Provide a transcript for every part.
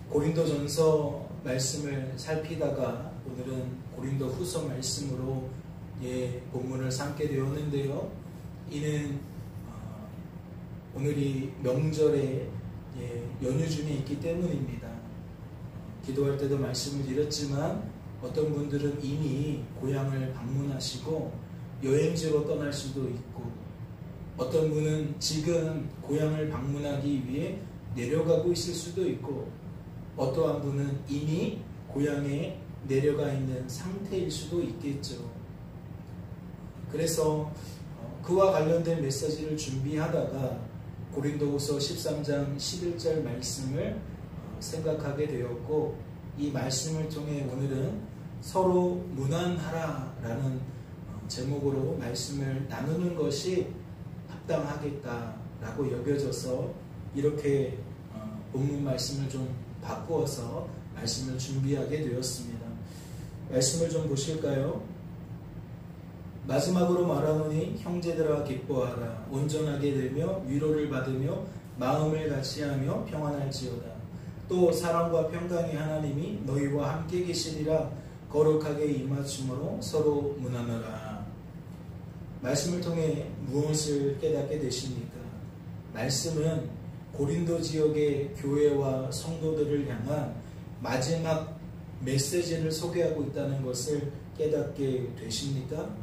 고린도전서 말씀을 살피다가 오늘은 고린도후서 말씀으로 본문을 삼게 되었는데요. 이는 오늘이 명절에 연휴 중에 있기 때문입니다. 기도할 때도 말씀을 드렸지만 어떤 분들은 이미 고향을 방문하시고 여행지로 떠날 수도 있고, 어떤 분은 지금 고향을 방문하기 위해 내려가고 있을 수도 있고, 어떠한 분은 이미 고향에 내려가 있는 상태일 수도 있겠죠. 그래서 그와 관련된 메시지를 준비하다가 고린도후서 13장 11절 말씀을 생각하게 되었고, 이 말씀을 통해 오늘은 서로 무난하라라는 제목으로 말씀을 나누는 것이 합당하겠다라고 여겨져서 이렇게 본문 말씀을 좀 바꾸어서 말씀을 준비하게 되었습니다. 말씀을 좀 보실까요? 마지막으로 말하노니 형제들아 기뻐하라. 온전하게 되며 위로를 받으며 마음을 같이하며 평안할지어다. 또 사랑과 평강의 하나님이 너희와 함께 계시리라. 거룩하게 임하심으로 서로 무난하라. 말씀을 통해 무엇을 깨닫게 되십니까? 말씀은 고린도 지역의 교회와 성도들을 향한 마지막 메시지를 소개하고 있다는 것을 깨닫게 되십니까?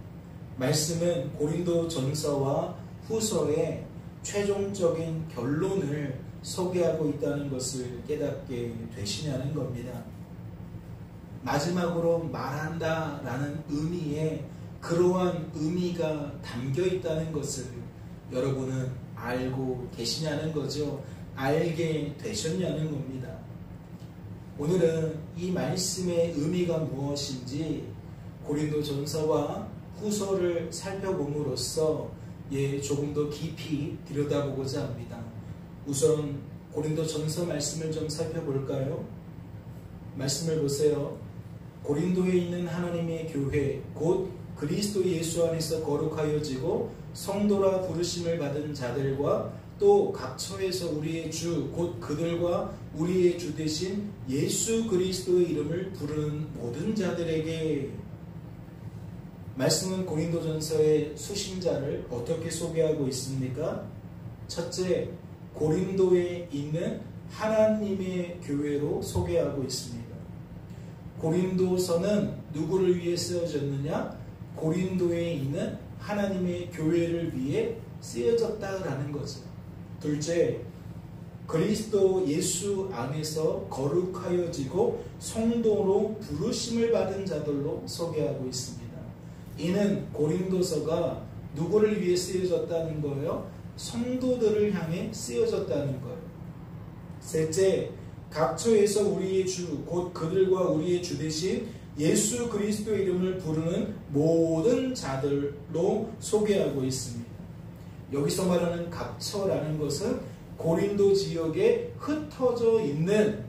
말씀은 고린도 전서와 후서의 최종적인 결론을 소개하고 있다는 것을 깨닫게 되시냐는 겁니다. 마지막으로 말한다 라는 의미에 그러한 의미가 담겨 있다는 것을 여러분은 알고 계시냐는 거죠. 알게 되셨냐는 겁니다. 오늘은 이 말씀의 의미가 무엇인지 고린도 전서와 후서를 살펴봄으로써 조금 더 깊이 들여다보고자 합니다. 우선 고린도 전서 말씀을 좀 살펴볼까요? 말씀을 보세요. 고린도에 있는 하나님의 교회 곧 그리스도 예수 안에서 거룩하여지고 성도라 부르심을 받은 자들과 또 각처에서 우리의 주 곧 그들과 우리의 주 되신 예수 그리스도의 이름을 부르는 모든 자들에게. 말씀은 고린도전서의 수신자를 어떻게 소개하고 있습니까? 첫째, 고린도에 있는 하나님의 교회로 소개하고 있습니다. 고린도서는 누구를 위해 쓰여졌느냐? 고린도에 있는 하나님의 교회를 위해 쓰여졌다라는 거죠. 둘째, 그리스도 예수 안에서 거룩하여지고 성도로 부르심을 받은 자들로 소개하고 있습니다. 이는 고린도서가 누구를 위해 쓰여졌다는 거예요? 성도들을 향해 쓰여졌다는 거예요. 셋째, 각처에서 우리의 주 곧 그들과 우리의 주 되신 예수 그리스도의 이름을 부르는 모든 자들로 소개하고 있습니다. 여기서 말하는 각처라는 것은 고린도 지역에 흩어져 있는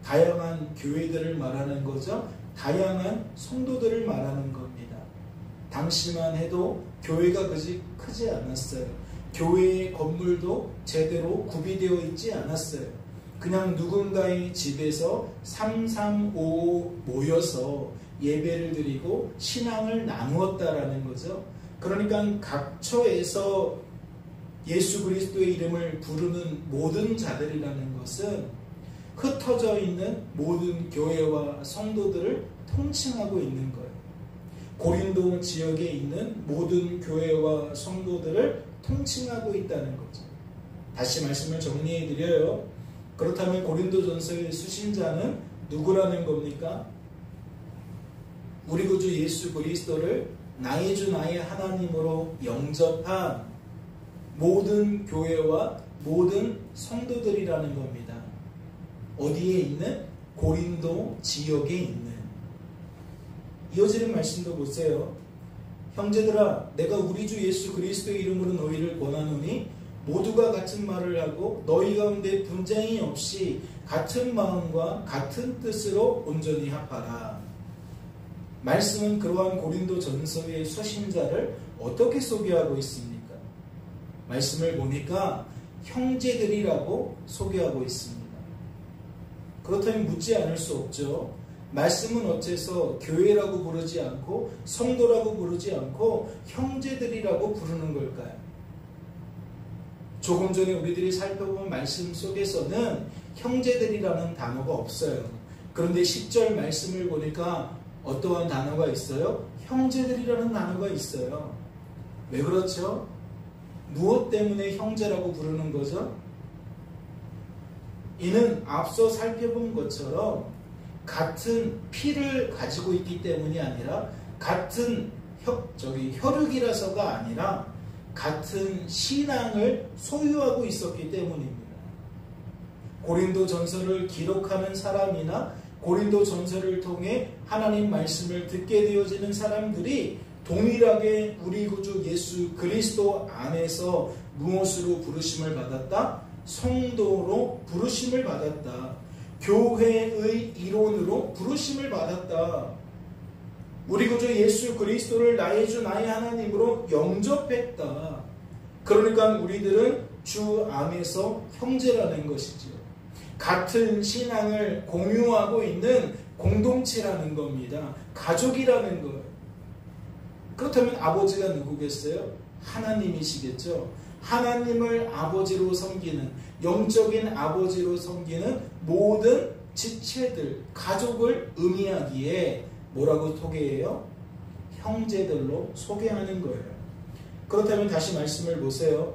다양한 교회들을 말하는 거죠. 다양한 성도들을 말하는 겁니다. 당시만 해도 교회가 그지 크지 않았어요. 교회의 건물도 제대로 구비되어 있지 않았어요. 그냥 누군가의 집에서 335 모여서 예배를 드리고 신앙을 나누었다라는 거죠. 그러니까 각처에서 예수 그리스도의 이름을 부르는 모든 자들이라는 것은 흩어져 있는 모든 교회와 성도들을 통칭하고 있는 거예요. 고린도 지역에 있는 모든 교회와 성도들을 통칭하고 있다는 거죠. 다시 말씀을 정리해 드려요. 그렇다면 고린도전서의 수신자는 누구라는 겁니까? 우리 구주 예수 그리스도를 나의 주 나의 하나님으로 영접한 모든 교회와 모든 성도들이라는 겁니다. 어디에 있는? 고린도 지역에 있는. 이어지는 말씀도 보세요. 형제들아, 내가 우리 주 예수 그리스도의 이름으로 너희를 권하노니 모두가 같은 말을 하고 너희 가운데 분쟁이 없이 같은 마음과 같은 뜻으로 온전히 합하라. 말씀은 그러한 고린도 전서의 수신자를 어떻게 소개하고 있습니까? 말씀을 보니까 형제들이라고 소개하고 있습니다. 그렇다면 묻지 않을 수 없죠. 말씀은 어째서 교회라고 부르지 않고 성도라고 부르지 않고 형제들이라고 부르는 걸까요? 조금 전에 우리들이 살펴본 말씀 속에서는 형제들이라는 단어가 없어요. 그런데 10절 말씀을 보니까 어떠한 단어가 있어요? 형제들이라는 단어가 있어요. 왜 그렇죠? 무엇 때문에 형제라고 부르는 거죠? 이는 앞서 살펴본 것처럼 같은 피를 가지고 있기 때문이 아니라 같은 혈육이라서가 아니라 같은 신앙을 소유하고 있었기 때문입니다. 고린도 전서를 기록하는 사람이나 고린도 전서를 통해 하나님 말씀을 듣게 되어지는 사람들이 동일하게 우리 구주 예수 그리스도 안에서 무엇으로 부르심을 받았다? 성도로 부르심을 받았다. 교회의 일원으로 부르심을 받았다. 우리 구주 예수 그리스도를 나의 주 나의 하나님으로 영접했다. 그러니까 우리들은 주 안에서 형제라는 것이죠. 같은 신앙을 공유하고 있는 공동체라는 겁니다. 가족이라는 것. 그렇다면 아버지가 누구겠어요? 하나님이시겠죠. 하나님을 아버지로 섬기는, 영적인 아버지로 섬기는 모든 지체들, 가족을 의미하기에 뭐라고 소개해요? 형제들로 소개하는 거예요. 그렇다면 다시 말씀을 보세요.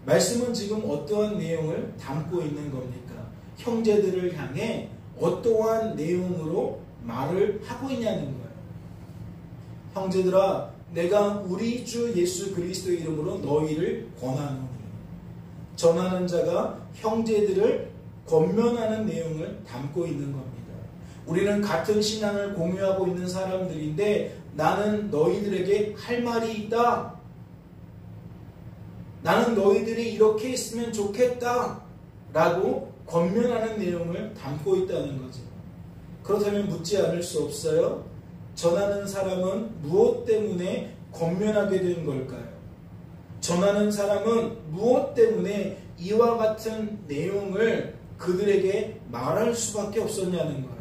말씀은 지금 어떠한 내용을 담고 있는 겁니까? 형제들을 향해 어떠한 내용으로 말을 하고 있냐는 거예요. 형제들아, 내가 우리 주 예수 그리스도의 이름으로 너희를 권하노니. 전하는 자가 형제들을 권면하는 내용을 담고 있는 겁니다. 우리는 같은 신앙을 공유하고 있는 사람들인데 나는 너희들에게 할 말이 있다. 나는 너희들이 이렇게 했으면 좋겠다. 라고 권면하는 내용을 담고 있다는 거죠. 그렇다면 묻지 않을 수 없어요. 전하는 사람은 무엇 때문에 권면하게 된 걸까요? 전하는 사람은 무엇 때문에 이와 같은 내용을 그들에게 말할 수밖에 없었냐는 거예요.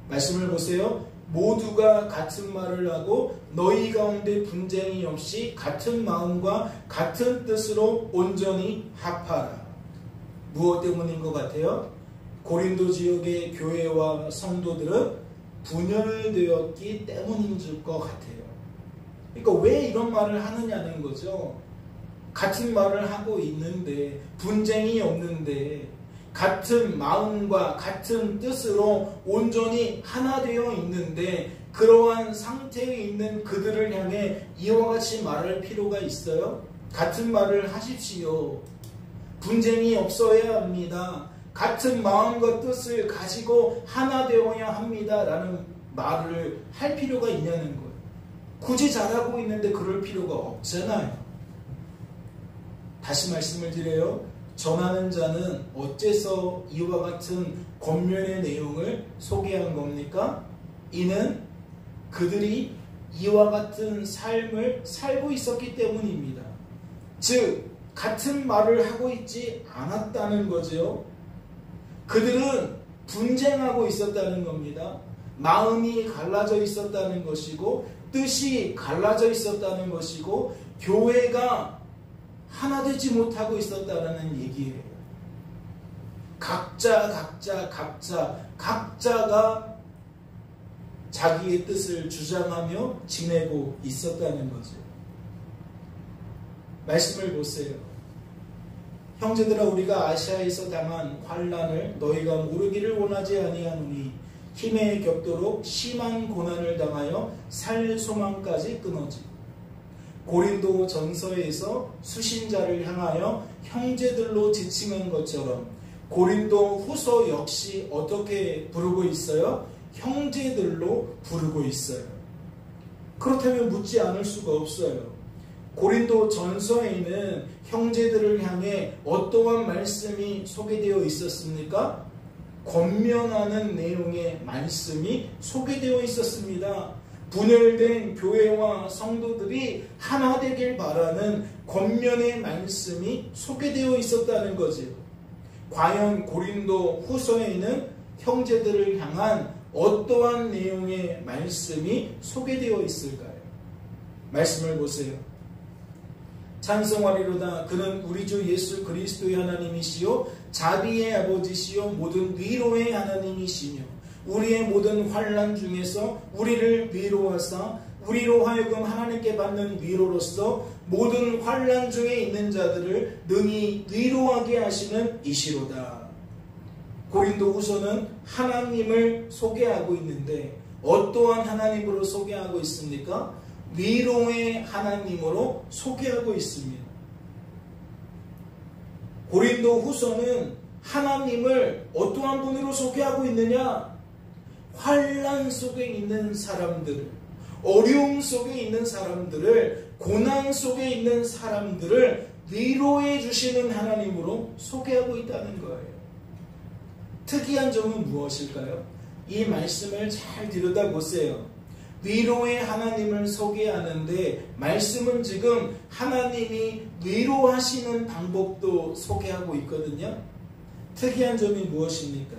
말씀을 보세요. 모두가 같은 말을 하고 너희 가운데 분쟁이 없이 같은 마음과 같은 뜻으로 온전히 합하라. 무엇 때문인 것 같아요? 고린도 지역의 교회와 성도들은 분열되었기 때문인 것 같아요. 그러니까 왜 이런 말을 하느냐는 거죠. 같은 말을 하고 있는데, 분쟁이 없는데, 같은 마음과 같은 뜻으로 온전히 하나 되어 있는데, 그러한 상태에 있는 그들을 향해 이와 같이 말할 필요가 있어요? 같은 말을 하십시오. 분쟁이 없어야 합니다. 같은 마음과 뜻을 가지고 하나 되어야 합니다. 라는 말을 할 필요가 있냐는 거예요. 굳이 잘하고 있는데 그럴 필요가 없잖아요. 다시 말씀을 드려요. 전하는 자는 어째서 이와 같은 권면의 내용을 소개한 겁니까? 이는 그들이 이와 같은 삶을 살고 있었기 때문입니다. 즉, 같은 말을 하고 있지 않았다는 거죠. 그들은 분쟁하고 있었다는 겁니다. 마음이 갈라져 있었다는 것이고 뜻이 갈라져 있었다는 것이고 교회가 하나 되지 못하고 있었다는 얘기예요. 각자가 자기의 뜻을 주장하며 지내고 있었다는 거죠. 말씀을 보세요. 형제들아, 우리가 아시아에서 당한 환난을 너희가 모르기를 원하지 아니하노니 힘에 겹도록 심한 고난을 당하여 살 소망까지 끊어지고, 고린도 전서에서 수신자를 향하여 형제들로 지칭한 것처럼 고린도 후서 역시 어떻게 부르고 있어요? 형제들로 부르고 있어요. 그렇다면 묻지 않을 수가 없어요. 고린도 전서에는 형제들을 향해 어떠한 말씀이 소개되어 있었습니까? 권면하는 내용의 말씀이 소개되어 있었습니다. 분열된 교회와 성도들이 하나 되길 바라는 권면의 말씀이 소개되어 있었다는 거죠. 과연 고린도 후서에 있는 형제들을 향한 어떠한 내용의 말씀이 소개되어 있을까요? 말씀을 보세요. 찬송하리로다. 그는 우리 주 예수 그리스도의 하나님이시요 자비의 아버지시요 모든 위로의 하나님이시며 우리의 모든 환난 중에서 우리를 위로하사 우리로 하여금 하나님께 받는 위로로서 모든 환난 중에 있는 자들을 능히 위로하게 하시는 이시로다. 고린도 후서는 하나님을 소개하고 있는데 어떠한 하나님으로 소개하고 있습니까? 위로의 하나님으로 소개하고 있습니다. 고린도 후서는 하나님을 어떠한 분으로 소개하고 있느냐? 환난 속에 있는 사람들을, 어려움 속에 있는 사람들을, 고난 속에 있는 사람들을 위로해 주시는 하나님으로 소개하고 있다는 거예요. 특이한 점은 무엇일까요? 이 말씀을 잘 들여다보세요. 위로의 하나님을 소개하는데 말씀은 지금 하나님이 위로하시는 방법도 소개하고 있거든요. 특이한 점이 무엇입니까?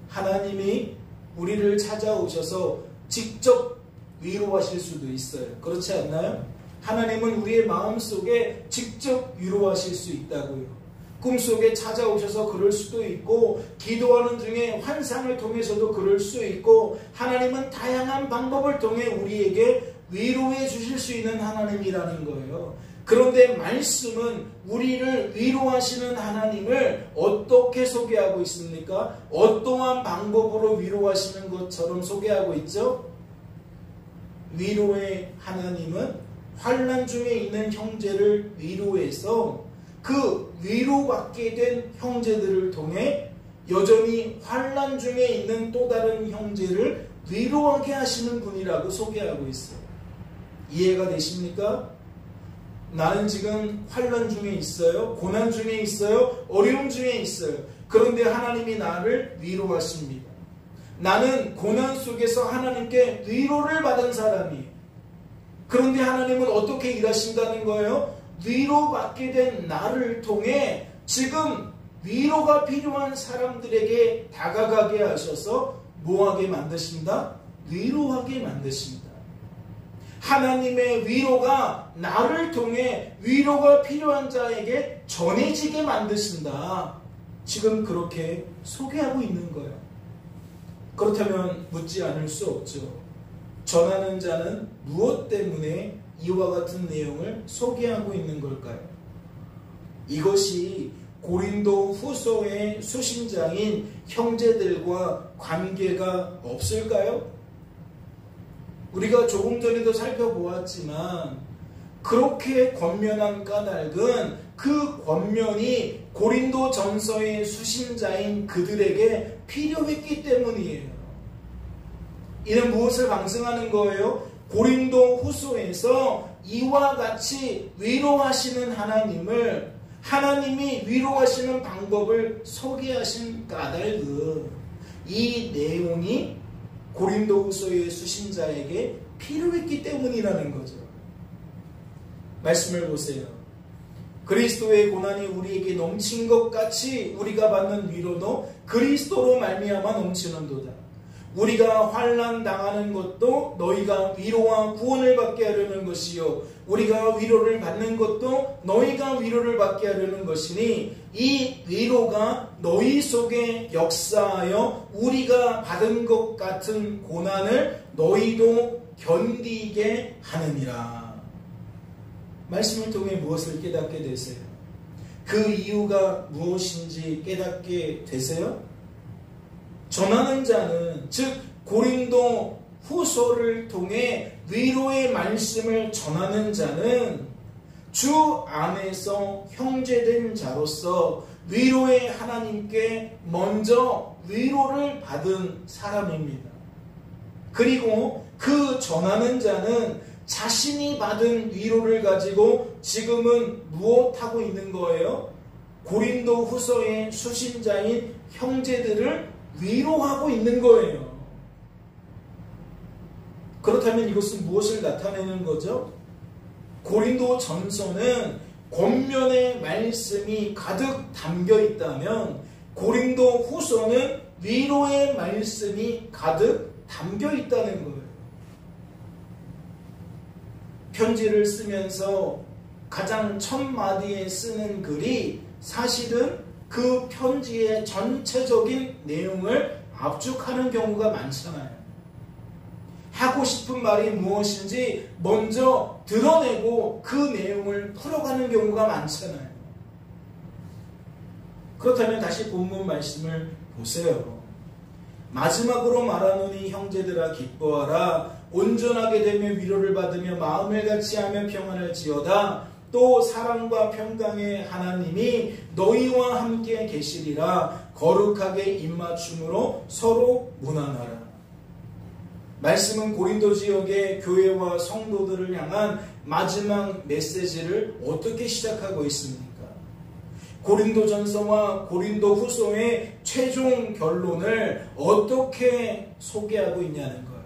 하나님이 우리를 찾아오셔서 직접 위로하실 수도 있어요. 그렇지 않나요? 하나님은 우리의 마음속에 직접 위로하실 수 있다고요. 꿈속에 찾아오셔서 그럴 수도 있고 기도하는 중에 환상을 통해서도 그럴 수 있고 하나님은 다양한 방법을 통해 우리에게 위로해 주실 수 있는 하나님이라는 거예요. 그런데 말씀은 우리를 위로하시는 하나님을 어떻게 소개하고 있습니까? 어떠한 방법으로 위로하시는 것처럼 소개하고 있죠? 위로의 하나님은 환난 중에 있는 형제를 위로해서 그 위로받게 된 형제들을 통해 여전히 환난 중에 있는 또 다른 형제를 위로하게 하시는 분이라고 소개하고 있어요. 이해가 되십니까? 나는 지금 환난 중에 있어요. 고난 중에 있어요. 어려움 중에 있어요. 그런데 하나님이 나를 위로하십니다. 나는 고난 속에서 하나님께 위로를 받은 사람이에요. 그런데 하나님은 어떻게 일하신다는 거예요? 위로받게 된 나를 통해 지금 위로가 필요한 사람들에게 다가가게 하셔서 뭐하게 만드신다? 위로하게 만드신다. 하나님의 위로가 나를 통해 위로가 필요한 자에게 전해지게 만드신다. 지금 그렇게 소개하고 있는 거예요. 그렇다면 묻지 않을 수 없죠. 전하는 자는 무엇 때문에 이와 같은 내용을 소개하고 있는 걸까요? 이것이 고린도 후서의 수신자인 형제들과 관계가 없을까요? 우리가 조금 전에도 살펴보았지만 그렇게 권면한 까닭은 그 권면이 고린도 전서의 수신자인 그들에게 필요했기 때문이에요. 이는 무엇을 방증하는 거예요? 고린도 후서에서 이와 같이 위로하시는 하나님을, 하나님이 위로하시는 방법을 소개하신 까닭은 이 내용이 고린도 후서의 수신자에게 필요했기 때문이라는 거죠. 말씀을 보세요. 그리스도의 고난이 우리에게 넘친 것 같이 우리가 받는 위로도 그리스도로 말미암아 넘치는도다. 우리가 환난 당하는 것도 너희가 위로와 구원을 받게 하려는 것이요 우리가 위로를 받는 것도 너희가 위로를 받게 하려는 것이니 이 위로가 너희 속에 역사하여 우리가 받은 것 같은 고난을 너희도 견디게 하느니라. 말씀을 통해 무엇을 깨닫게 되세요? 그 이유가 무엇인지 깨닫게 되세요? 전하는 자는, 즉 고린도 후서를 통해 위로의 말씀을 전하는 자는 주 안에서 형제된 자로서 위로의 하나님께 먼저 위로를 받은 사람입니다. 그리고 그 전하는 자는 자신이 받은 위로를 가지고 지금은 무엇하고 있는 거예요? 고린도 후서의 수신자인 형제들을 위로하고 있는 거예요. 그렇다면 이것은 무엇을 나타내는 거죠? 고린도 전서는 권면의 말씀이 가득 담겨 있다면 고린도 후서는 위로의 말씀이 가득 담겨 있다는 거예요. 편지를 쓰면서 가장 첫 마디에 쓰는 글이 사실은 그 편지의 전체적인 내용을 압축하는 경우가 많잖아요. 하고 싶은 말이 무엇인지 먼저 드러내고 그 내용을 풀어가는 경우가 많잖아요. 그렇다면 다시 본문 말씀을 보세요. 마지막으로 말하노니 형제들아 기뻐하라. 온전하게 되며 위로를 받으며 마음을 같이하며 평안을 지어다. 또 사랑과 평강의 하나님이 너희와 함께 계시리라. 거룩하게 입맞춤으로 서로 문안하라. 말씀은 고린도 지역의 교회와 성도들을 향한 마지막 메시지를 어떻게 시작하고 있습니까? 고린도전서와 고린도후서의 최종 결론을 어떻게 소개하고 있냐는 거예요.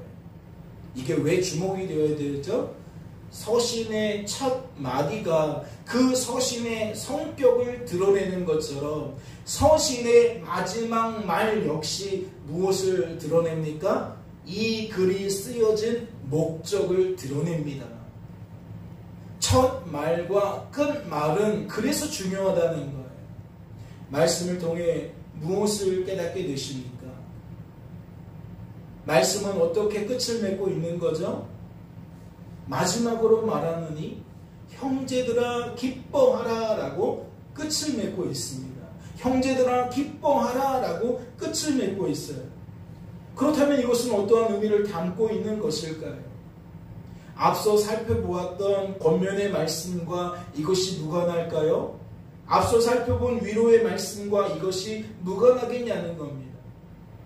이게 왜 주목이 되어야 되죠? 서신의 첫 마디가 그 서신의 성격을 드러내는 것처럼 서신의 마지막 말 역시 무엇을 드러냅니까? 이 글이 쓰여진 목적을 드러냅니다. 첫 말과 끝 말은 그래서 중요하다는 거예요. 말씀을 통해 무엇을 깨닫게 되십니까? 말씀은 어떻게 끝을 맺고 있는 거죠? 마지막으로 말하느니 형제들아 기뻐하라 라고 끝을 맺고 있습니다. 형제들아 기뻐하라 라고 끝을 맺고 있어요. 그렇다면 이것은 어떠한 의미를 담고 있는 것일까요? 앞서 살펴보았던 권면의 말씀과 이것이 무관할까요? 앞서 살펴본 위로의 말씀과 이것이 무관하겠냐는 겁니다.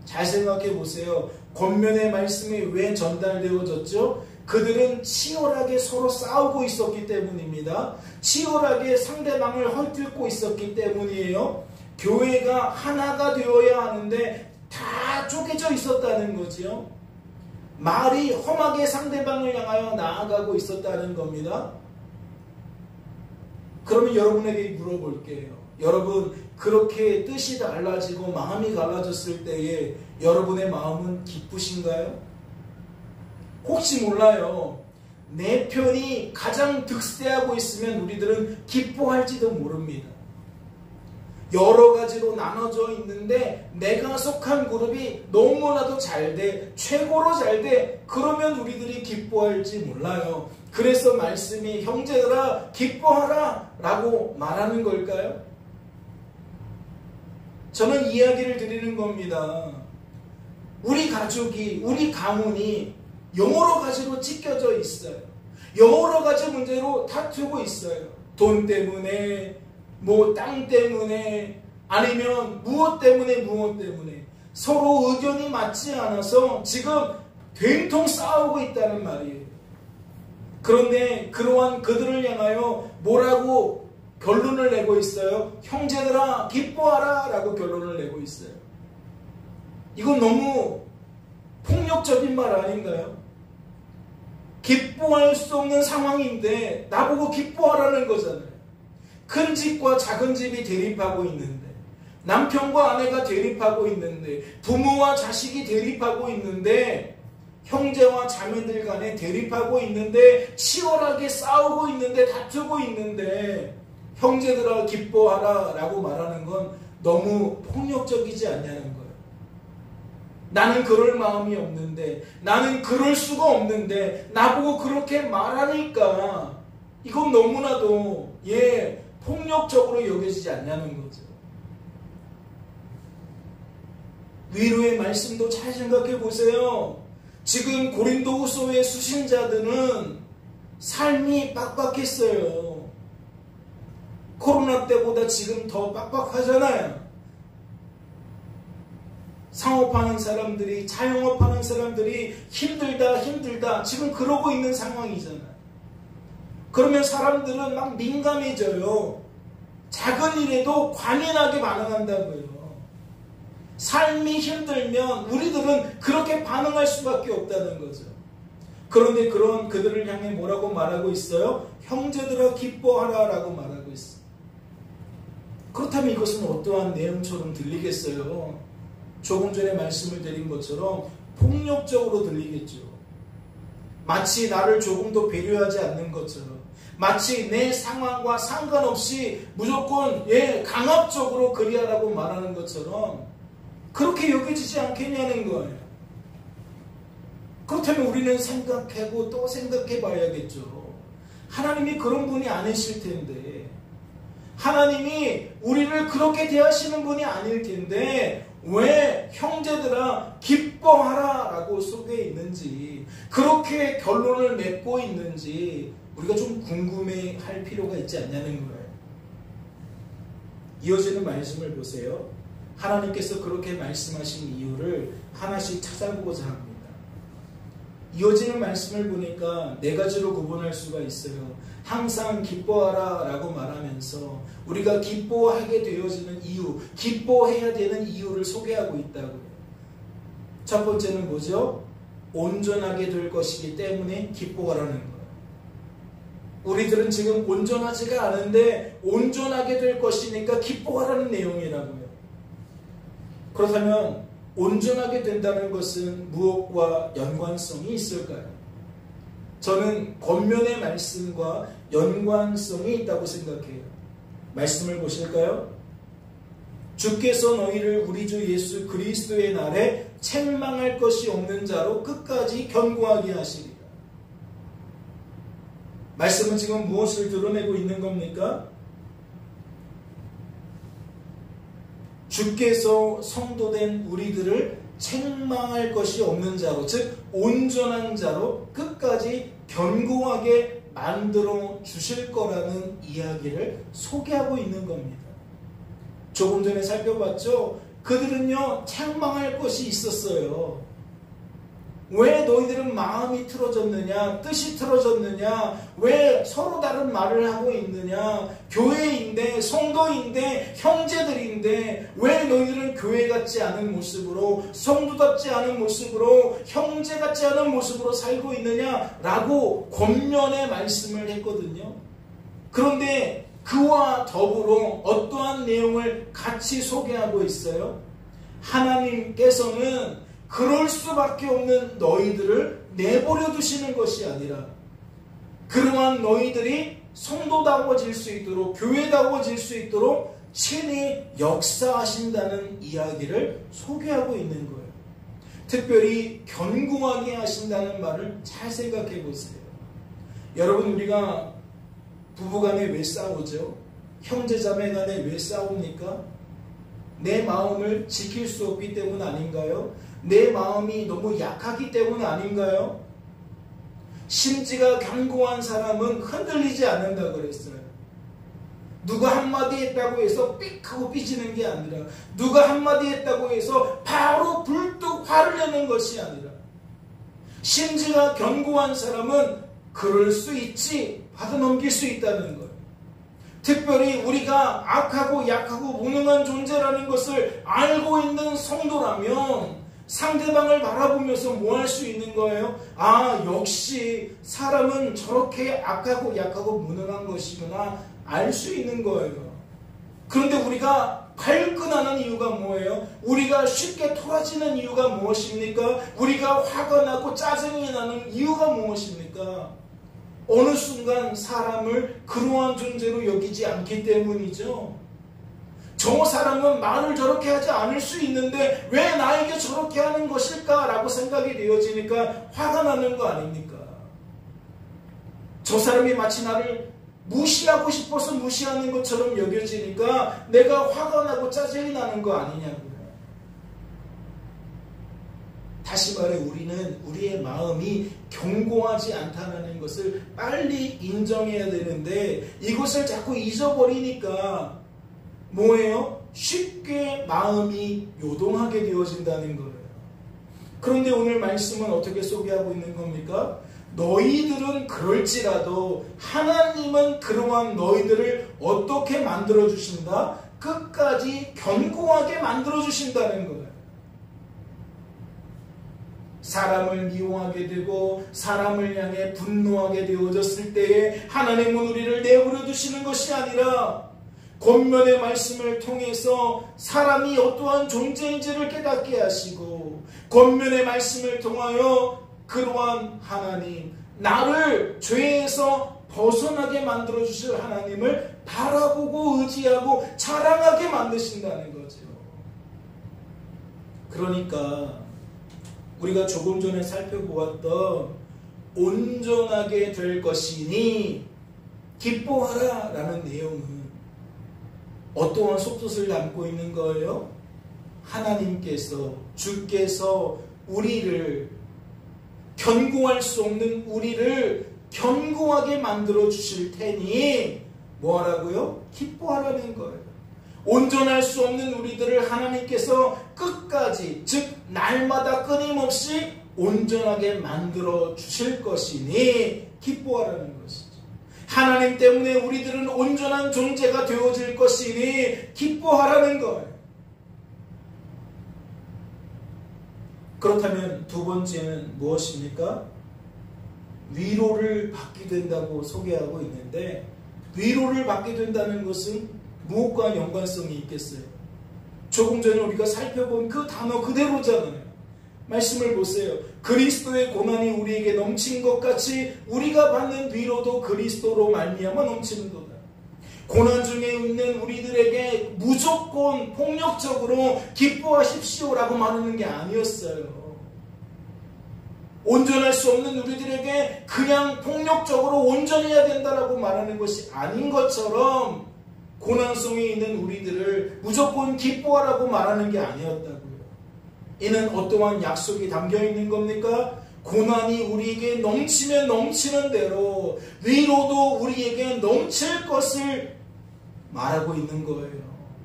잘 생각해 보세요. 권면의 말씀이 왜 전달되어졌죠? 그들은 치열하게 서로 싸우고 있었기 때문입니다. 치열하게 상대방을 헐뜯고 있었기 때문이에요. 교회가 하나가 되어야 하는데 다 쪼개져 있었다는 거죠. 말이 험하게 상대방을 향하여 나아가고 있었다는 겁니다. 그러면 여러분에게 물어볼게요. 여러분 그렇게 뜻이 달라지고 마음이 갈라졌을 때에 여러분의 마음은 기쁘신가요? 혹시 몰라요. 내 편이 가장 득세하고 있으면 우리들은 기뻐할지도 모릅니다. 여러 가지로 나눠져 있는데 내가 속한 그룹이 너무나도 잘 돼, 최고로 잘 돼, 그러면 우리들이 기뻐할지 몰라요. 그래서 말씀이 형제들아 기뻐하라 라고 말하는 걸까요? 저는 이야기를 드리는 겁니다. 우리 가족이, 우리 가문이 여러 가지로 찢겨져 있어요. 여러 가지 문제로 다투고 있어요. 돈 때문에, 땅 때문에, 아니면 무엇 때문에 서로 의견이 맞지 않아서 지금 된통 싸우고 있다는 말이에요. 그런데 그러한 그들을 향하여 뭐라고 결론을 내고 있어요? 형제들아 기뻐하라 라고 결론을 내고 있어요. 이건 너무 폭력적인 말 아닌가요? 기뻐할 수 없는 상황인데 나보고 기뻐하라는 거잖아요. 큰 집과 작은 집이 대립하고 있는데, 남편과 아내가 대립하고 있는데, 부모와 자식이 대립하고 있는데, 형제와 자매들 간에 대립하고 있는데, 치열하게 싸우고 있는데, 다투고 있는데, 형제들아 기뻐하라 라고 말하는 건 너무 폭력적이지 않냐는 거예요. 나는 그럴 마음이 없는데, 나는 그럴 수가 없는데, 나보고 그렇게 말하니까 이건 너무나도 폭력적으로 여겨지지 않냐는 거죠. 위로의 말씀도 잘 생각해 보세요. 지금 고린도후서의 수신자들은 삶이 빡빡했어요. 코로나 때보다 지금 더 빡빡하잖아요. 상업하는 사람들이, 자영업하는 사람들이 힘들다 지금 그러고 있는 상황이잖아요. 그러면 사람들은 막 민감해져요. 작은 일에도 과민하게 반응한다고요. 삶이 힘들면 우리들은 그렇게 반응할 수밖에 없다는 거죠. 그런데 그런 그들을 향해 뭐라고 말하고 있어요? 형제들아 기뻐하라 라고 말하고 있어요. 그렇다면 이것은 어떠한 내용처럼 들리겠어요? 조금 전에 말씀을 드린 것처럼 폭력적으로 들리겠죠. 마치 나를 조금도 배려하지 않는 것처럼, 마치 내 상황과 상관없이 무조건 강압적으로 그리하라고 말하는 것처럼 그렇게 여겨지지 않겠냐는 거예요. 그렇다면 우리는 생각하고 또 생각해 봐야겠죠. 하나님이 그런 분이 아니실 텐데, 하나님이 우리를 그렇게 대하시는 분이 아닐 텐데 왜 형제들아 기뻐하라 라고 속에 있는지, 그렇게 결론을 맺고 있는지 우리가 좀 궁금해할 필요가 있지 않냐는 거예요. 이어지는 말씀을 보세요. 하나님께서 그렇게 말씀하신 이유를 하나씩 찾아보고자 합니다. 이어지는 말씀을 보니까 네 가지로 구분할 수가 있어요. 항상 기뻐하라 라고 말하면서 우리가 기뻐하게 되어지는 이유, 기뻐해야 되는 이유를 소개하고 있다고요. 첫 번째는 뭐죠? 온전하게 될 것이기 때문에 기뻐하라는 거예요. 우리들은 지금 온전하지가 않은데 온전하게 될 것이니까 기뻐하라는 내용이라고요. 그렇다면 온전하게 된다는 것은 무엇과 연관성이 있을까요? 저는 겉면의 말씀과 연관성이 있다고 생각해요. 말씀을 보실까요? 주께서 너희를 우리 주 예수 그리스도의 날에 책망할 것이 없는 자로 끝까지 견고하게 하시리라. 말씀은 지금 무엇을 드러내고 있는 겁니까? 주께서 성도된 우리들을 책망할 것이 없는 자로, 즉 온전한 자로 끝까지 견고하게 만들어 주실 거라는 이야기를 소개하고 있는 겁니다. 조금 전에 살펴봤죠? 그들은요 책망할 것이 있었어요. 왜 너희들은 마음이 틀어졌느냐, 뜻이 틀어졌느냐, 왜 서로 다른 말을 하고 있느냐, 교회인데, 성도인데, 형제들인데 왜 너희들은 교회 같지 않은 모습으로, 성도답지 않은 모습으로, 형제 같지 않은 모습으로 살고 있느냐 라고 권면의 말씀을 했거든요. 그런데 그와 더불어 어떠한 내용을 같이 소개하고 있어요? 하나님께서는 그럴 수밖에 없는 너희들을 내버려 두시는 것이 아니라 그러한 너희들이 성도다워질 수 있도록, 교회다워질 수 있도록 친히 역사하신다는 이야기를 소개하고 있는 거예요. 특별히 견고하게 하신다는 말을 잘 생각해 보세요. 여러분, 우리가 부부간에 왜 싸우죠? 형제자매간에 왜 싸웁니까? 내 마음을 지킬 수 없기 때문 아닌가요? 내 마음이 너무 약하기 때문 아닌가요? 심지가 견고한 사람은 흔들리지 않는다 그랬어요. 누가 한마디 했다고 해서 삑 하고 삐지는 게 아니라, 누가 한마디 했다고 해서 바로 불뚝 화를 내는 것이 아니라, 심지가 견고한 사람은 그럴 수 있지 받아 넘길 수 있다는 거예요. 특별히 우리가 악하고 약하고 무능한 존재라는 것을 알고 있는 성도라면 상대방을 바라보면서 뭐 할 수 있는 거예요? 아, 역시 사람은 저렇게 악하고 약하고 무능한 것이구나 알 수 있는 거예요. 그런데 우리가 발끈하는 이유가 뭐예요? 우리가 쉽게 토라지는 이유가 무엇입니까? 우리가 화가 나고 짜증이 나는 이유가 무엇입니까? 어느 순간 사람을 그러한 존재로 여기지 않기 때문이죠. 저 사람은 말을 저렇게 하지 않을 수 있는데 왜 나에게 저렇게 하는 것일까? 라고 생각이 되어지니까 화가 나는 거 아닙니까? 저 사람이 마치 나를 무시하고 싶어서 무시하는 것처럼 여겨지니까 내가 화가 나고 짜증이 나는 거 아니냐고요. 다시 말해, 우리는 우리의 마음이 견고하지 않다는 것을 빨리 인정해야 되는데 이것을 자꾸 잊어버리니까 뭐예요? 쉽게 마음이 요동하게 되어진다는 거예요. 그런데 오늘 말씀은 어떻게 소개하고 있는 겁니까? 너희들은 그럴지라도 하나님은 그러한 너희들을 어떻게 만들어주신다? 끝까지 견고하게 만들어주신다는 거예요. 사람을 미워하게 되고 사람을 향해 분노하게 되어졌을 때에 하나님은 우리를 내버려 두시는 것이 아니라 권면의 말씀을 통해서 사람이 어떠한 존재인지를 깨닫게 하시고, 권면의 말씀을 통하여 그러한 하나님, 나를 죄에서 벗어나게 만들어 주실 하나님을 바라보고 의지하고 자랑하게 만드신다는 거죠. 그러니까 우리가 조금 전에 살펴보았던 온전하게 될 것이니 기뻐하라 라는 내용은 어떠한 속뜻을 담고 있는 거예요? 하나님께서, 주께서 우리를, 견고할 수 없는 우리를 견고하게 만들어 주실 테니 뭐하라고요? 기뻐하라는 거예요. 온전할 수 없는 우리들을 하나님께서 끝까지, 즉 날마다 끊임없이 온전하게 만들어 주실 것이니 기뻐하라는 것이죠. 하나님 때문에 우리들은 온전한 존재가 되어질 것이니 기뻐하라는 거예요. 그렇다면 두 번째는 무엇입니까? 위로를 받게 된다고 소개하고 있는데, 위로를 받게 된다는 것은 무엇과 연관성이 있겠어요? 조금 전에 우리가 살펴본 그 단어 그대로잖아요. 말씀을 보세요. 그리스도의 고난이 우리에게 넘친 것 같이 우리가 받는 위로도 그리스도로 말미암아 넘치는도다. 고난 중에 있는 우리들에게 무조건 폭력적으로 기뻐하십시오라고 말하는 게 아니었어요. 온전할 수 없는 우리들에게 그냥 폭력적으로 온전해야 된다라고 말하는 것이 아닌 것처럼 고난성에 있는 우리들을 무조건 기뻐하라고 말하는 게 아니었다고요. 이는 어떠한 약속이 담겨 있는 겁니까? 고난이 우리에게 넘치면 넘치는 대로 위로도 우리에게 넘칠 것을 말하고 있는 거예요.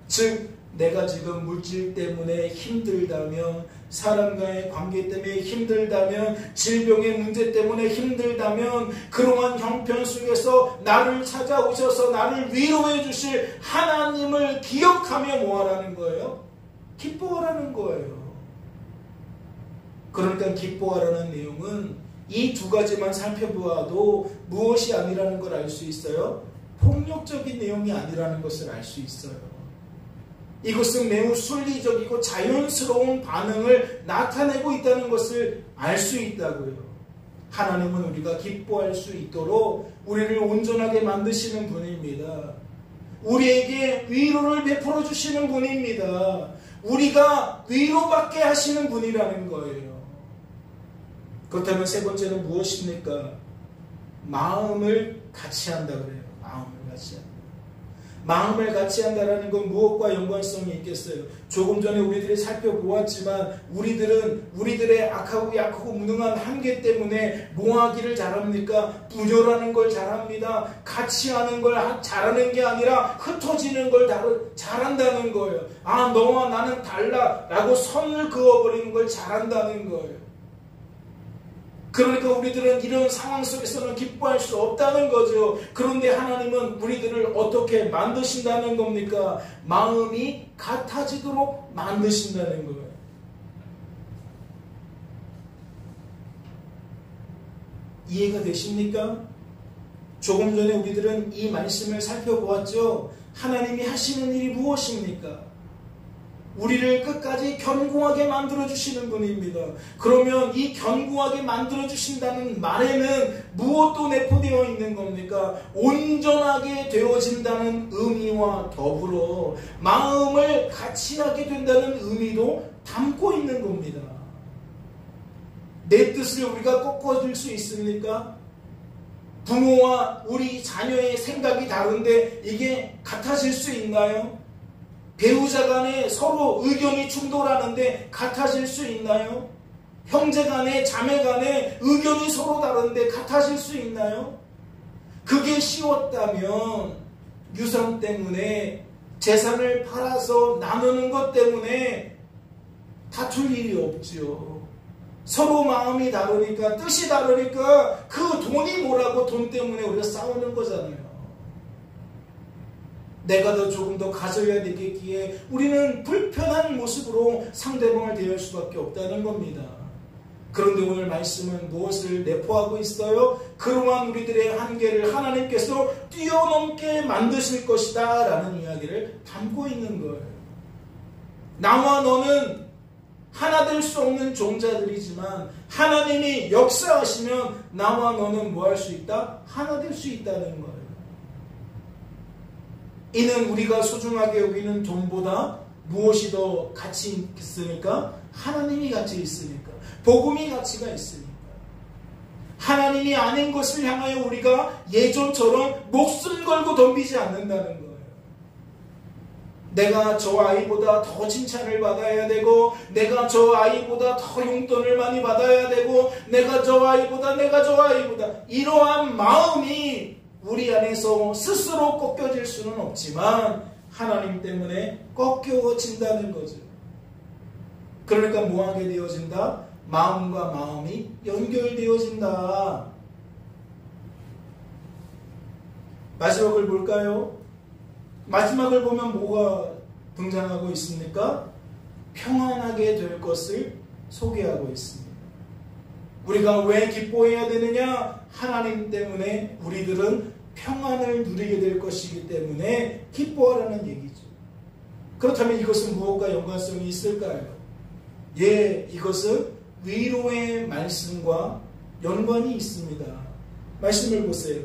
즉 내가 지금 물질 때문에 힘들다면, 사람과의 관계 때문에 힘들다면, 질병의 문제 때문에 힘들다면, 그러한 형편 속에서 나를 찾아오셔서 나를 위로해 주실 하나님을 기억하며 뭐하라는 거예요? 기뻐하라는 거예요. 그러니까 기뻐하라는 내용은 이 두 가지만 살펴보아도 무엇이 아니라는 걸 알 수 있어요? 폭력적인 내용이 아니라는 것을 알 수 있어요. 이것은 매우 순리적이고 자연스러운 반응을 나타내고 있다는 것을 알 수 있다고요. 하나님은 우리가 기뻐할 수 있도록 우리를 온전하게 만드시는 분입니다. 우리에게 위로를 베풀어 주시는 분입니다. 우리가 위로받게 하시는 분이라는 거예요. 그렇다면 세 번째는 무엇입니까? 마음을 같이 한다 그래요. 마음을 같이 한다. 마음을 같이 한다라는 건 무엇과 연관성이 있겠어요? 조금 전에 우리들이 살펴보았지만 우리들은 우리들의 악하고 약하고 무능한 한계 때문에 뭐하기를 잘합니까? 분열하는 걸 잘합니다. 같이 하는 걸 잘하는 게 아니라 흩어지는 걸 잘한다는 거예요. 아, 너와 나는 달라 라고 선을 그어버리는 걸 잘한다는 거예요. 그러니까 우리들은 이런 상황 속에서는 기뻐할 수 없다는 거죠. 그런데 하나님은 우리들을 어떻게 만드신다는 겁니까? 마음이 같아지도록 만드신다는 거예요. 이해가 되십니까? 조금 전에 우리들은 이 말씀을 살펴보았죠. 하나님이 하시는 일이 무엇입니까? 우리를 끝까지 견고하게 만들어주시는 분입니다. 그러면 이 견고하게 만들어주신다는 말에는 무엇도 내포되어 있는 겁니까? 온전하게 되어진다는 의미와 더불어 마음을 같이 하게 된다는 의미도 담고 있는 겁니다. 내 뜻을 우리가 꺾어줄 수 있습니까? 부모와 우리 자녀의 생각이 다른데 이게 같아질 수 있나요? 배우자 간에 서로 의견이 충돌하는데 같아질 수 있나요? 형제 간에, 자매 간에 의견이 서로 다른데 같아질 수 있나요? 그게 쉬웠다면 유산 때문에, 재산을 팔아서 나누는 것 때문에 다툴 일이 없지요. 서로 마음이 다르니까, 뜻이 다르니까 그 돈이 뭐라고 돈 때문에 우리가 싸우는 거잖아요. 내가 더 조금 더 가져야 되겠기에 우리는 불편한 모습으로 상대방을 대할 수밖에 없다는 겁니다. 그런데 오늘 말씀은 무엇을 내포하고 있어요? 그러한 우리들의 한계를 하나님께서 뛰어넘게 만드실 것이다 라는 이야기를 담고 있는 거예요. 나와 너는 하나 될 수 없는 종자들이지만 하나님이 역사하시면 나와 너는 뭐 할 수 있다? 하나 될 수 있다는 거예요. 이는 우리가 소중하게 여기는 돈보다 무엇이 더 가치 있습니까? 하나님이 가치 있으니까. 복음이 가치가 있으니까. 하나님이 아닌 것을 향하여 우리가 예전처럼 목숨 걸고 덤비지 않는다는 거예요. 내가 저 아이보다 더 칭찬을 받아야 되고, 내가 저 아이보다 더 용돈을 많이 받아야 되고, 내가 저 아이보다 이러한 마음이 우리 안에서 스스로 꺾여질 수는 없지만 하나님 때문에 꺾여진다는 거죠. 그러니까 뭐하게 되어진다? 마음과 마음이 연결되어진다. 마지막을 볼까요? 마지막을 보면 뭐가 등장하고 있습니까? 평안하게 될 것을 소개하고 있습니다. 우리가 왜 기뻐해야 되느냐? 하나님 때문에 우리들은 평안을 누리게 될 것이기 때문에 기뻐하라는 얘기죠. 그렇다면 이것은 무엇과 연관성이 있을까요? 예, 이것은 위로의 말씀과 연관이 있습니다. 말씀을 보세요.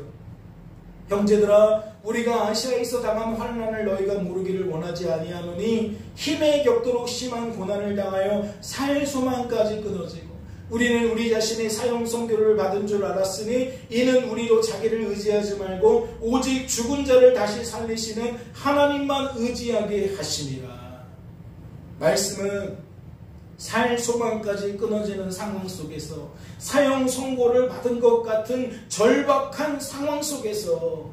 형제들아, 우리가 아시아에서 당한 환난을 너희가 모르기를 원하지 아니하노니 힘에 격도록 심한 고난을 당하여 살 소망까지 끊어지고 우리는 우리 자신의 사형 선고를 받은 줄 알았으니 이는 우리로 자기를 의지하지 말고 오직 죽은 자를 다시 살리시는 하나님만 의지하게 하심이라. 말씀은 살 소망까지 끊어지는 상황 속에서 사형 선고를 받은 것 같은 절박한 상황 속에서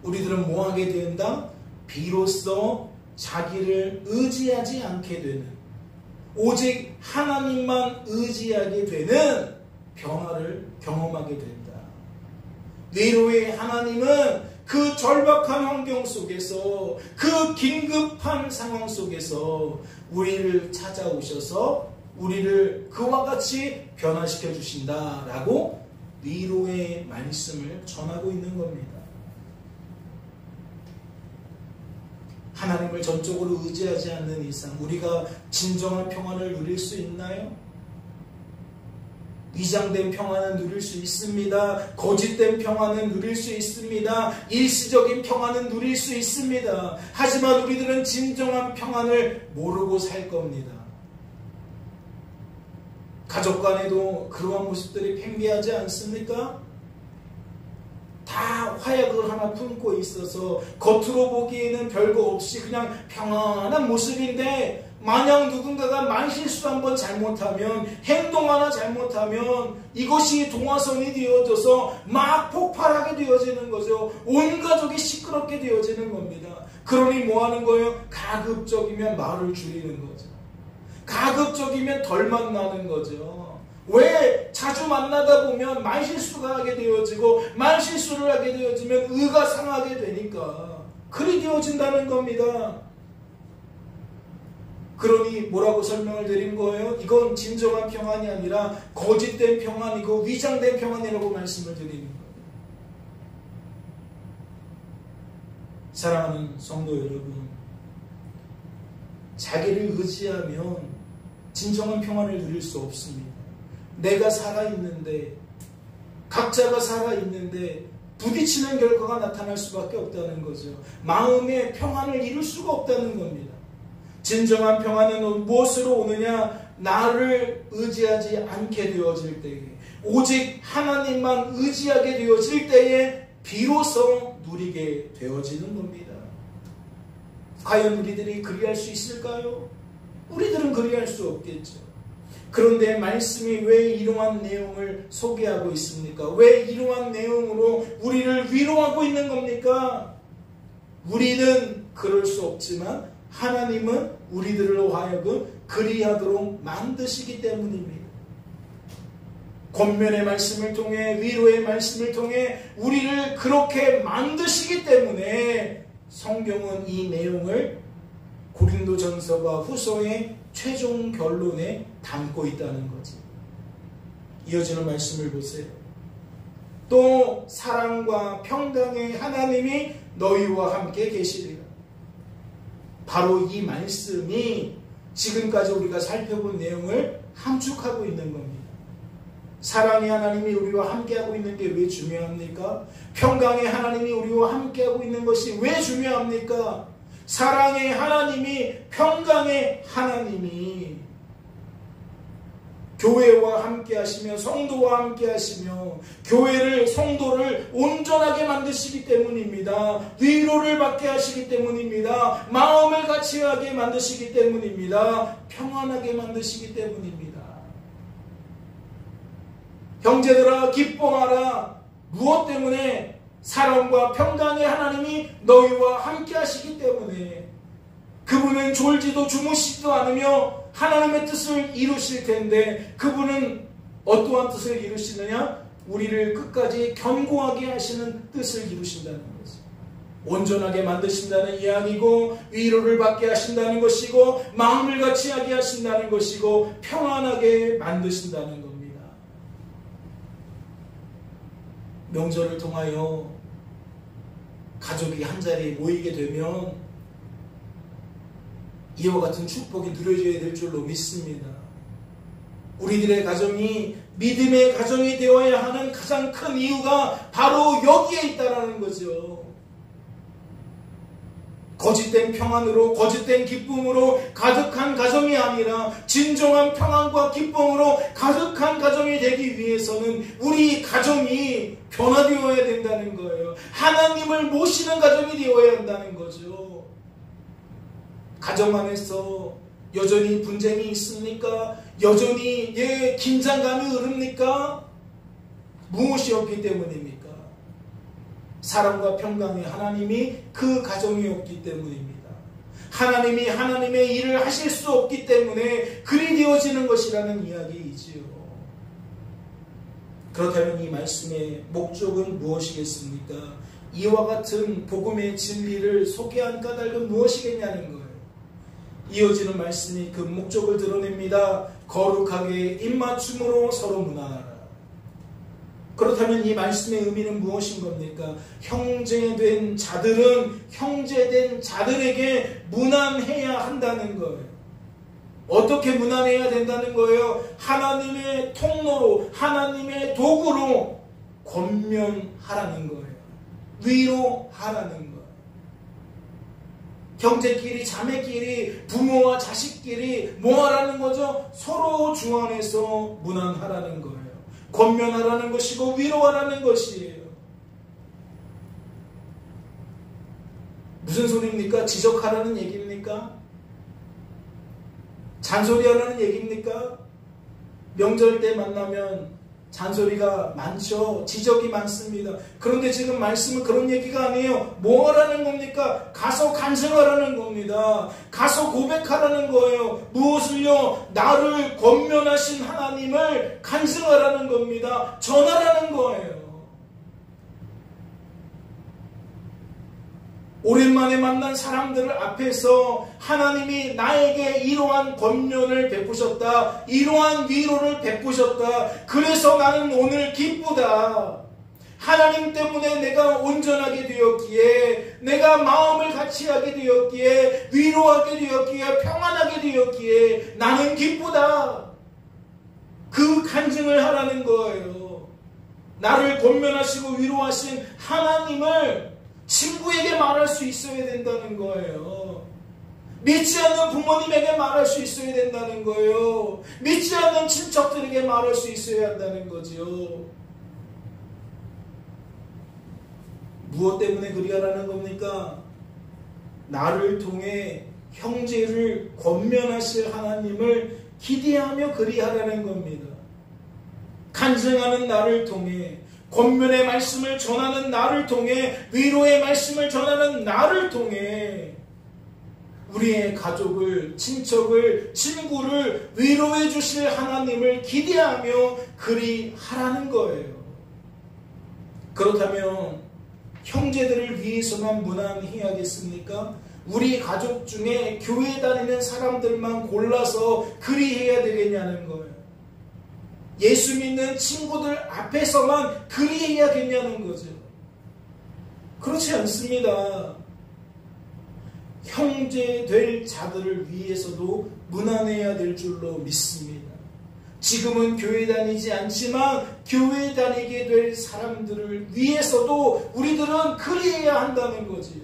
우리들은 뭐하게 된다? 비로소 자기를 의지하지 않게 되는, 오직 하나님만 의지하게 되는 변화를 경험하게 된다. 위로의 하나님은 그 절박한 환경 속에서, 그 긴급한 상황 속에서 우리를 찾아오셔서 우리를 그와 같이 변화시켜 주신다라고 위로의 말씀을 전하고 있는 겁니다. 하나님을 전적으로 의지하지 않는 이상 우리가 진정한 평안을 누릴 수 있나요? 위장된 평안은 누릴 수 있습니다. 거짓된 평안은 누릴 수 있습니다. 일시적인 평안은 누릴 수 있습니다. 하지만 우리들은 진정한 평안을 모르고 살 겁니다. 가족 간에도 그러한 모습들이 팽배하지 않습니까? 다 화약을 하나 품고 있어서 겉으로 보기에는 별거 없이 그냥 평안한 모습인데, 만약 누군가가 말실수 한번 잘못하면, 행동 하나 잘못하면 이것이 동화선이 되어져서 막 폭발하게 되어지는 거죠. 온 가족이 시끄럽게 되어지는 겁니다. 그러니 뭐 하는 거예요? 가급적이면 말을 줄이는 거죠. 가급적이면 덜 만나는 거죠. 왜? 자주 만나다 보면 말실수가 하게 되어지고, 말실수를 하게 되어지면 의가 상하게 되니까 그리 되어진다는 겁니다. 그러니 뭐라고 설명을 드린 거예요? 이건 진정한 평안이 아니라 거짓된 평안이고 위장된 평안이라고 말씀을 드리는 거예요. 사랑하는 성도 여러분, 자기를 의지하면 진정한 평안을 누릴 수 없습니다. 내가 살아있는데, 각자가 살아있는데 부딪히는 결과가 나타날 수밖에 없다는 거죠. 마음의 평안을 이룰 수가 없다는 겁니다. 진정한 평안은 무엇으로 오느냐? 나를 의지하지 않게 되어질 때에, 오직 하나님만 의지하게 되어질 때에 비로소 누리게 되어지는 겁니다. 과연 우리들이 그리할 수 있을까요? 우리들은 그리할 수 없겠죠. 그런데 말씀이 왜 이러한 내용을 소개하고 있습니까? 왜 이러한 내용으로 우리를 위로하고 있는 겁니까? 우리는 그럴 수 없지만 하나님은 우리들로 하여금 그리하도록 만드시기 때문입니다. 권면의 말씀을 통해, 위로의 말씀을 통해 우리를 그렇게 만드시기 때문에 성경은 이 내용을 고린도전서와 후서의 최종 결론에 담고 있다는 거지. 이어지는 말씀을 보세요. 또 사랑과 평강의 하나님이 너희와 함께 계시리라. 바로 이 말씀이 지금까지 우리가 살펴본 내용을 함축하고 있는 겁니다. 사랑의 하나님이 우리와 함께하고 있는 게 왜 중요합니까? 평강의 하나님이 우리와 함께하고 있는 것이 왜 중요합니까? 사랑의 하나님이, 평강의 하나님이 교회와 함께 하시며 성도와 함께 하시며 교회를, 성도를 온전하게 만드시기 때문입니다. 위로를 받게 하시기 때문입니다. 마음을 같이하게 만드시기 때문입니다. 평안하게 만드시기 때문입니다. 형제들아 기뻐하라. 무엇 때문에? 사랑과 평강의 하나님이 너희와 함께 하시기 때문에. 그분은 졸지도 주무시지도 않으며 하나님의 뜻을 이루실 텐데, 그분은 어떠한 뜻을 이루시느냐? 우리를 끝까지 견고하게 하시는 뜻을 이루신다는 거죠. 온전하게 만드신다는 이야기고, 위로를 받게 하신다는 것이고, 마음을 같이하게 하신다는 것이고, 평안하게 만드신다는 겁니다. 명절을 통하여 가족이 한자리에 모이게 되면 이와 같은 축복이 누려져야 될 줄로 믿습니다. 우리들의 가정이 믿음의 가정이 되어야 하는 가장 큰 이유가 바로 여기에 있다는 거죠. 거짓된 평안으로, 거짓된 기쁨으로 가득한 가정이 아니라 진정한 평안과 기쁨으로 가득한 가정이 되기 위해서는 우리 가정이 변화되어야 된다는 거예요. 하나님을 모시는 가정이 되어야 한다는 거죠. 가정 안에서 여전히 분쟁이 있습니까? 여전히 긴장감이 흐릅니까? 무엇이 없기 때문입니까? 사랑과 평강의 하나님이 그 가정이 없기 때문입니다. 하나님이 하나님의 일을 하실 수 없기 때문에 그리 되어지는 것이라는 이야기이지요. 그렇다면 이 말씀의 목적은 무엇이겠습니까? 이와 같은 복음의 진리를 소개한 까닭은 무엇이겠냐는 거예요. 이어지는 말씀이 그 목적을 드러냅니다. 거룩하게 입맞춤으로 서로 문안하라. 그렇다면 이 말씀의 의미는 무엇인 겁니까? 형제된 자들은 형제된 자들에게 문안해야 한다는 거예요. 어떻게 문안해야 된다는 거예요? 하나님의 통로로, 하나님의 도구로 권면하라는 거예요. 위로하라는 거예요. 형제끼리, 자매끼리, 부모와 자식끼리 뭐 하라는 거죠? 서로 주 안에서 문안하라는 거예요. 권면하라는 것이고 위로하라는 것이에요. 무슨 소리입니까? 지적하라는 얘기입니까? 잔소리하라는 얘기입니까? 명절 때 만나면 잔소리가 많죠. 지적이 많습니다. 그런데 지금 말씀은 그런 얘기가 아니에요. 뭐 하라는 겁니까? 가서 간증하라는 겁니다. 가서 고백하라는 거예요. 무엇을요? 나를 권면하신 하나님을 간증하라는 겁니다. 전하라는 거예요. 오랜만에 만난 사람들 앞에서 하나님이 나에게 이러한 권면을 베푸셨다. 이러한 위로를 베푸셨다. 그래서 나는 오늘 기쁘다. 하나님 때문에 내가 온전하게 되었기에, 내가 마음을 같이하게 되었기에, 위로하게 되었기에, 평안하게 되었기에 나는 기쁘다. 그 간증을 하라는 거예요. 나를 권면하시고 위로하신 하나님을 친구에게 말할 수 있어야 된다는 거예요. 믿지 않는 부모님에게 말할 수 있어야 된다는 거예요. 믿지 않는 친척들에게 말할 수 있어야 한다는 거죠. 무엇 때문에 그리하라는 겁니까? 나를 통해 형제를 권면하실 하나님을 기대하며 그리하라는 겁니다. 간증하는 나를 통해, 권면의 말씀을 전하는 나를 통해, 위로의 말씀을 전하는 나를 통해 우리의 가족을, 친척을, 친구를 위로해 주실 하나님을 기대하며 그리하라는 거예요. 그렇다면 형제들을 위해서만 문안해야겠습니까? 우리 가족 중에 교회 다니는 사람들만 골라서 그리해야 되겠냐는 거예요. 예수 믿는 친구들 앞에서만 그리해야겠냐는 거죠. 그렇지 않습니다. 형제 될 자들을 위해서도 무난해야 될 줄로 믿습니다. 지금은 교회 다니지 않지만 교회 다니게 될 사람들을 위해서도 우리들은 그리해야 한다는 거지요.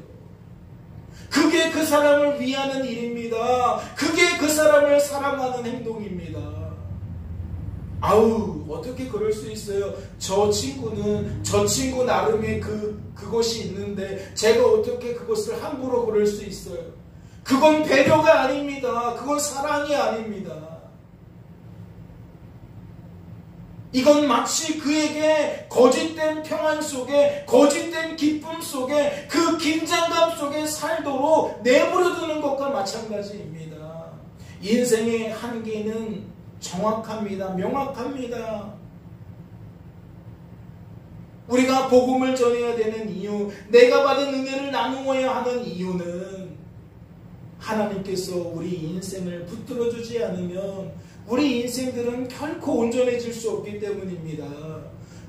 그게 그 사람을 위하는 일입니다. 그게 그 사람을 사랑하는 행동입니다. 아우, 어떻게 그럴 수 있어요? 저 친구 나름의 그것이 있는데 제가 어떻게 그것을 함부로 그럴 수 있어요? 그건 배려가 아닙니다. 그건 사랑이 아닙니다. 이건 마치 그에게 거짓된 평안 속에, 거짓된 기쁨 속에, 그 긴장감 속에 살도록 내버려두는 것과 마찬가지입니다. 인생의 한계는 정확합니다. 명확합니다. 우리가 복음을 전해야 되는 이유, 내가 받은 은혜를 나누어야 하는 이유는 하나님께서 우리 인생을 붙들어주지 않으면 우리 인생들은 결코 온전해질 수 없기 때문입니다.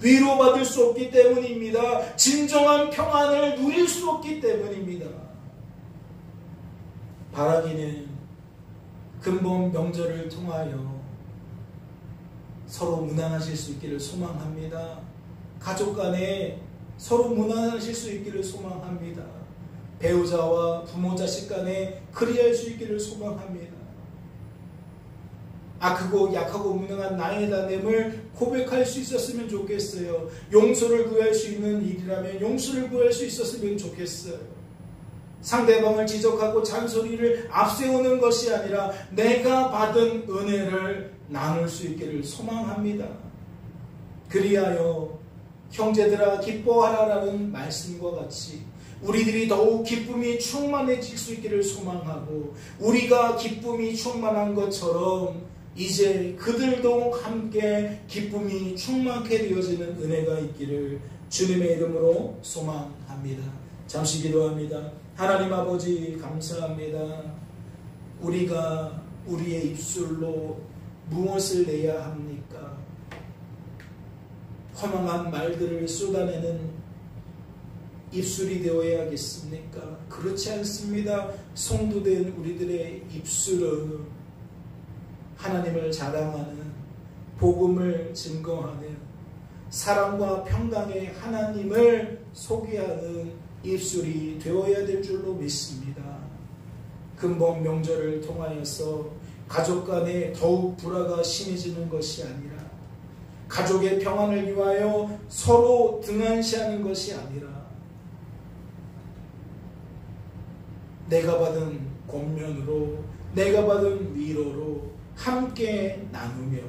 위로받을 수 없기 때문입니다. 진정한 평안을 누릴 수 없기 때문입니다. 바라기는 근본 명절을 통하여 서로 무난하실 수 있기를 소망합니다. 가족 간에 서로 무난하실 수 있기를 소망합니다. 배우자와 부모 자식 간에 그리할 수 있기를 소망합니다. 악하고 약하고 무능한 나의 다됨을 고백할 수 있었으면 좋겠어요. 용서를 구할 수 있는 일이라면 용서를 구할 수 있었으면 좋겠어요. 상대방을 지적하고 잔소리를 앞세우는 것이 아니라 내가 받은 은혜를 나눌 수 있기를 소망합니다. 그리하여 형제들아 기뻐하라라는 말씀과 같이 우리들이 더욱 기쁨이 충만해질 수 있기를 소망하고, 우리가 기쁨이 충만한 것처럼 이제 그들도 함께 기쁨이 충만케 되어지는 은혜가 있기를 주님의 이름으로 소망합니다. 잠시 기도합니다. 하나님 아버지 감사합니다. 우리가 우리의 입술로 무엇을 내야 합니까? 허망한 말들을 쏟아내는 입술이 되어야겠습니까? 그렇지 않습니다. 성도된 우리들의 입술은 하나님을 자랑하는, 복음을 증거하는, 사랑과 평강의 하나님을 소개하는 입술이 되어야 될 줄로 믿습니다. 근본 명절을 통하여서 가족 간에 더욱 불화가 심해지는 것이 아니라, 가족의 평안을 위하여 서로 등한시하는 것이 아니라, 내가 받은 권면으로, 내가 받은 위로로 함께 나누며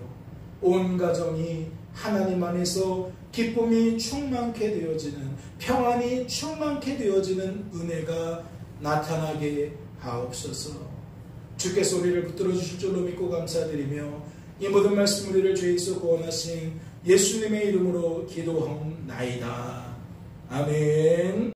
온 가정이 하나님 안에서 기쁨이 충만케 되어지는, 평안이 충만케 되어지는 은혜가 나타나게 하옵소서. 주께서 우리를 붙들어 주실 줄로 믿고 감사드리며 이 모든 말씀 우리를 죄에서 구원하신 예수님의 이름으로 기도하옵나이다. 아멘.